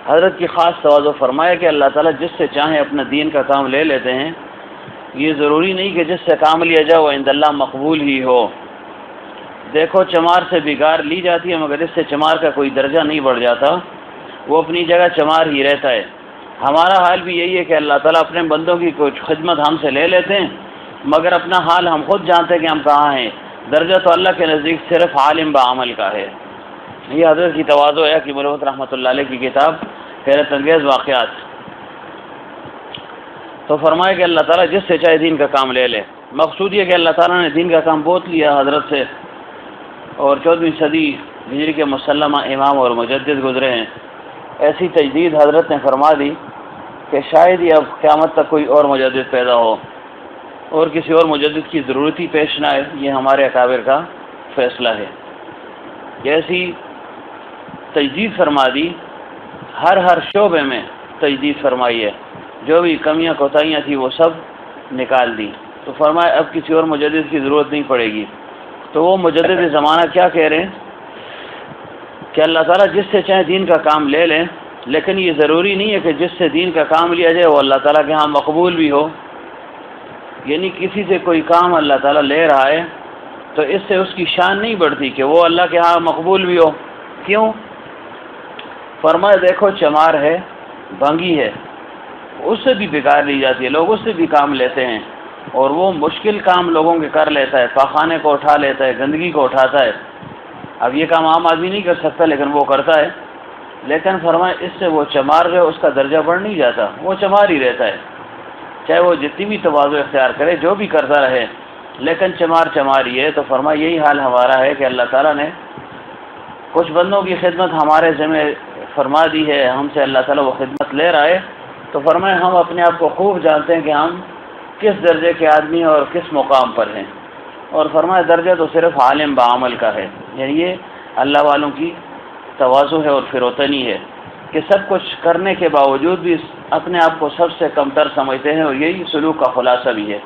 حضرت کی خاص تواضع فرمایا کہ اللہ تعالیٰ جس سے چاہیں اپنا دین کا کام لے لیتے ہیں، یہ ضروری نہیں کہ جس سے کام لیا جائے وہ عند اللہ مقبول ہی ہو۔ دیکھو چمار سے بگار لی جاتی ہے مگر اس سے چمار کا کوئی درجہ نہیں بڑھ جاتا، وہ اپنی جگہ چمار ہی رہتا ہے۔ ہمارا حال بھی یہی ہے کہ اللہ تعالیٰ اپنے بندوں کی کچھ خدمت ہم سے لے لیتے ہیں مگر اپنا حال ہم خود جانتے ہیں کہ ہم کہاں ہیں۔ درجہ تو اللہ کے نزدیک صرف عالم بعمل کا ہے۔ یہ حضرت کی تواضع ہے کہ مروت رحمۃ اللہ علیہ کی کتاب حیرت انگیز واقعات۔ تو فرمایا کہ اللہ تعالیٰ جس سے چاہے دین کا کام لے لے۔ مقصود یہ کہ اللہ تعالیٰ نے دین کا کام بہت لیا حضرت سے، اور 14ویں صدی ہجری کے مسلمہ امام اور مجدد گزرے ہیں۔ ایسی تجدید حضرت نے فرما دی کہ شاید ہی اب قیامت تک کوئی اور مجدد پیدا ہو اور کسی اور مجدد کی ضرورت ہی پیش نہ آئے، یہ ہمارے اکابر کا فیصلہ ہے۔ ایسی تجدید فرما دی، ہر شعبے میں تجدید فرمائی ہے، جو بھی کمیاں کوتاہیاں تھیں وہ سب نکال دی۔ تو فرمایا اب کسی اور مجدد کی ضرورت نہیں پڑے گی۔ تو وہ مجدد زمانہ کیا کہہ رہے ہیں کہ اللہ تعالیٰ جس سے چاہے دین کا کام لے لیں، لیکن یہ ضروری نہیں ہے کہ جس سے دین کا کام لیا جائے وہ اللہ تعالیٰ کے ہاں مقبول بھی ہو۔ یعنی کسی سے کوئی کام اللہ تعالیٰ لے رہا ہے تو اس سے اس کی شان نہیں بڑھتی کہ وہ اللہ کے ہاں مقبول بھی ہو۔ کیوں؟ فرمایا دیکھو چمار ہے، بھنگی ہے، اس سے بھی بگاڑ لی جاتی ہے، لوگ اس سے بھی کام لیتے ہیں، اور وہ مشکل کام لوگوں کے کر لیتا ہے، پاخانے کو اٹھا لیتا ہے، گندگی کو اٹھاتا ہے۔ اب یہ کام عام آدمی نہیں کر سکتا لیکن وہ کرتا ہے۔ لیکن فرمایا اس سے وہ چمار جو ہے اس کا درجہ بڑھ نہیں جاتا، وہ چمار ہی رہتا ہے، چاہے وہ جتنی بھی تواضع اختیار کرے، جو بھی کرتا رہے، لیکن چمار ہی ہے۔ تو فرمایا یہی حال ہمارا ہے کہ اللہ تعالیٰ نے کچھ بندوں کی خدمت ہمارے ذمہ فرما دی ہے، ہم سے اللہ تعالیٰ وہ خدمت لے رہا ہے۔ تو فرمایا ہم اپنے آپ کو خوب جانتے ہیں کہ ہم کس درجے کے آدمی ہیں اور کس مقام پر ہیں۔ اور فرمایا درجہ تو صرف عالم بعمل کا ہے، یعنی یہ اللہ والوں کی تواضع ہے اور فروتنی ہے کہ سب کچھ کرنے کے باوجود بھی اپنے آپ کو سب سے کمتر سمجھتے ہیں، اور یہی سلوک کا خلاصہ بھی ہے۔